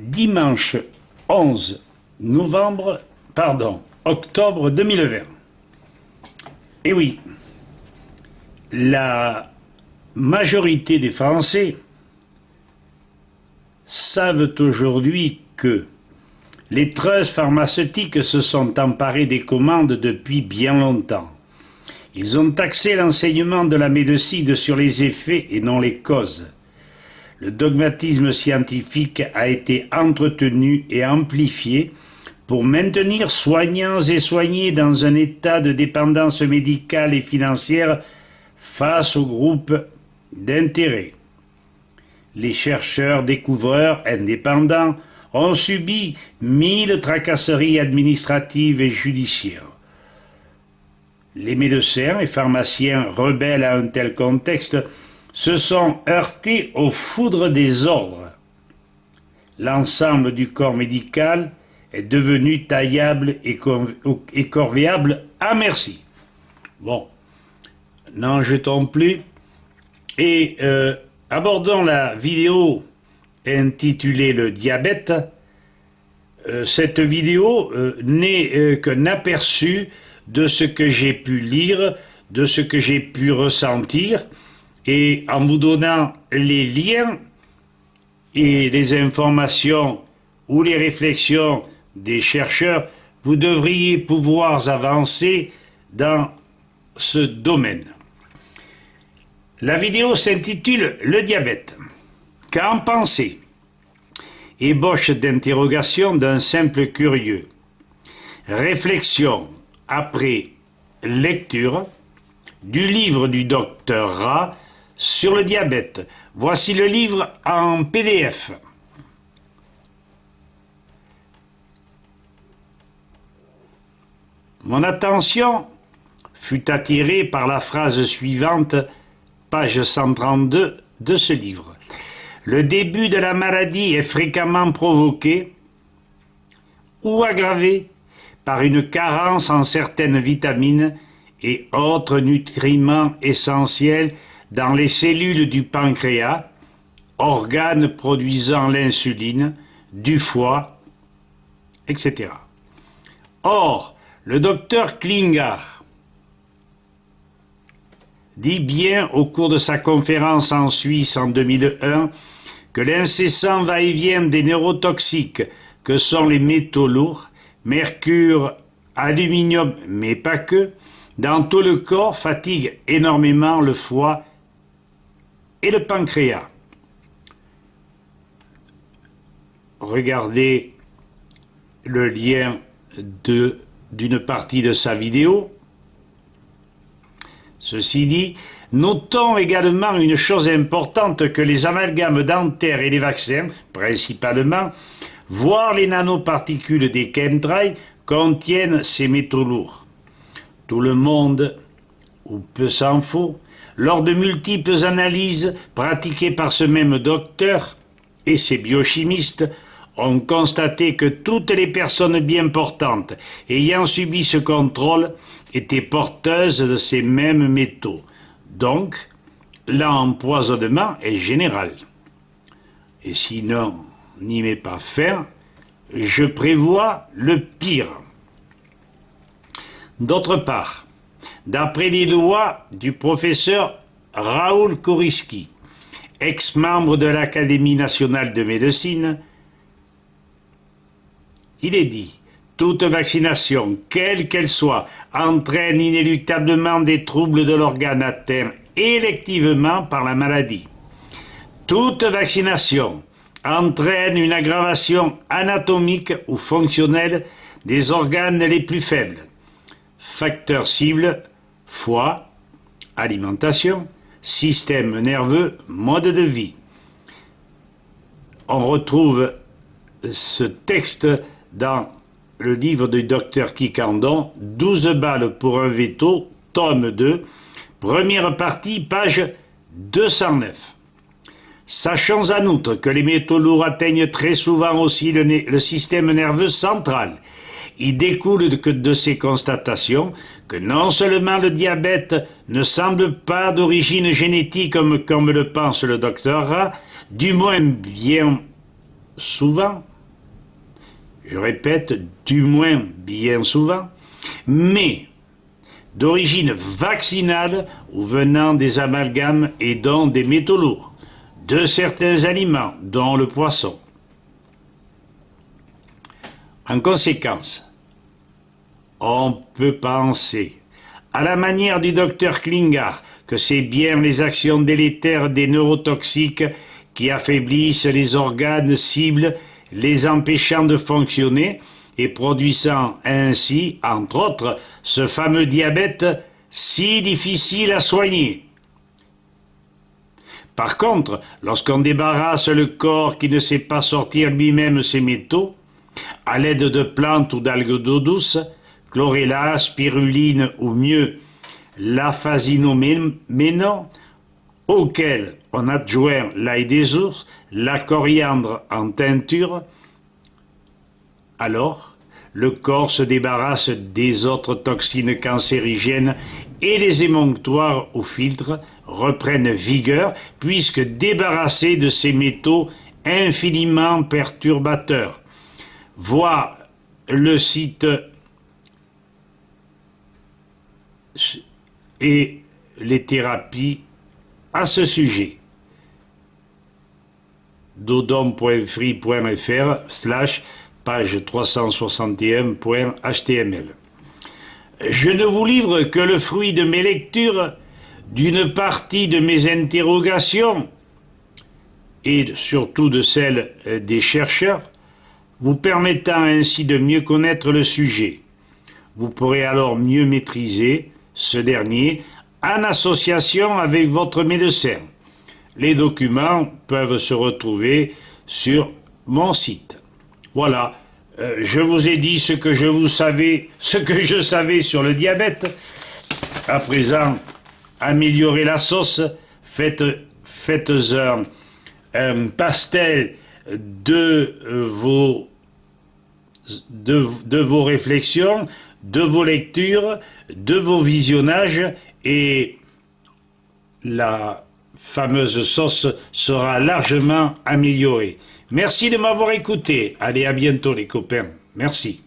dimanche 11 octobre 2020. Et oui, la majorité des Français savent aujourd'hui que les trusts pharmaceutiques se sont emparés des commandes depuis bien longtemps. Ils ont axé l'enseignement de la médecine sur les effets et non les causes. Le dogmatisme scientifique a été entretenu et amplifié pour maintenir soignants et soignés dans un état de dépendance médicale et financière face aux groupes d'intérêt. Les chercheurs découvreurs indépendants ont subi 1000 tracasseries administratives et judiciaires. Les médecins et pharmaciens rebelles à un tel contexte se sont heurtés aux foudres des ordres. L'ensemble du corps médical est devenu taillable et corvéable à merci. Bon, n'en jetons plus. Et abordons la vidéo intitulée « Le diabète ». Cette vidéo n'est qu'un aperçu de ce que j'ai pu lire, de ce que j'ai pu ressentir, et en vous donnant les liens et les informations ou les réflexions des chercheurs, vous devriez pouvoir avancer dans ce domaine. La vidéo s'intitule « Le diabète ». Qu'en penser? Ébauche d'interrogation d'un simple curieux. Réflexion après lecture du livre du docteur Ra sur le diabète. Voici le livre en PDF. Mon attention fut attirée par la phrase suivante, page 132 de ce livre. Le début de la maladie est fréquemment provoqué ou aggravé par une carence en certaines vitamines et autres nutriments essentiels dans les cellules du pancréas, organe produisant l'insuline, du foie, etc. Or, le docteur Klinger dit bien au cours de sa conférence en Suisse en 2001 que l'incessant va-et-vient des neurotoxiques que sont les métaux lourds, mercure, aluminium, mais pas que, dans tout le corps fatigue énormément le foie et le pancréas. Regardez le lien d'une partie de sa vidéo. Ceci dit, notons également une chose importante que les amalgames dentaires et les vaccins, principalement, voire les nanoparticules des chemtrails, contiennent ces métaux lourds. Tout le monde, ou peu s'en faut, lors de multiples analyses pratiquées par ce même docteur et ses biochimistes, ont constaté que toutes les personnes bien portantes ayant subi ce contrôle étaient porteuses de ces mêmes métaux. Donc, l'empoisonnement est général. Et sinon, n'y met pas fin, je prévois le pire. D'autre part, d'après les lois du professeur Raoul Kouriski, ex-membre de l'Académie nationale de médecine, il est dit « Toute vaccination, quelle qu'elle soit, entraîne inéluctablement des troubles de l'organe atteint électivement par la maladie. Toute vaccination entraîne une aggravation anatomique ou fonctionnelle des organes les plus faibles. Facteurs cibles, foie, alimentation, système nerveux, mode de vie. » On retrouve ce texte dans le livre du docteur Kikandon, 12 balles pour un veto, tome 2, première partie, page 209. Sachons en outre que les métaux lourds atteignent très souvent aussi le système nerveux central. Il découle de ces constatations que non seulement le diabète ne semble pas d'origine génétique comme le pense le docteur Ra, du moins bien souvent, je répète, du moins bien souvent, mais d'origine vaccinale ou venant des amalgames et donc des métaux lourds, de certains aliments, dont le poisson. En conséquence, on peut penser, à la manière du docteur Klinghardt, que c'est bien les actions délétères des neurotoxiques qui affaiblissent les organes cibles, les empêchant de fonctionner et produisant ainsi, entre autres, ce fameux diabète si difficile à soigner. Par contre, lorsqu'on débarrasse le corps qui ne sait pas sortir lui-même ses métaux, à l'aide de plantes ou d'algues d'eau douce, chlorella, spiruline ou mieux l'afasinoménon, auquel on adjoint l'ail des ours, la coriandre en teinture, alors le corps se débarrasse des autres toxines cancérigènes et les émonctoires ou filtres reprennent vigueur puisque débarrassés de ces métaux infiniment perturbateurs. Vois le site et les thérapies à ce sujet. dodom.free.fr/page 361.html. Je ne vous livre que le fruit de mes lectures, d'une partie de mes interrogations et surtout de celles des chercheurs, vous permettant ainsi de mieux connaître le sujet. Vous pourrez alors mieux maîtriser ce dernier en association avec votre médecin. Les documents peuvent se retrouver sur mon site. Voilà, je vous ai dit ce que je savais sur le diabète. À présent, améliorez la sauce, faites un pastel de vos réflexions, de vos lectures, de vos visionnages, et la fameuse sauce sera largement améliorée. Merci de m'avoir écouté. Allez, à bientôt les copains. Merci.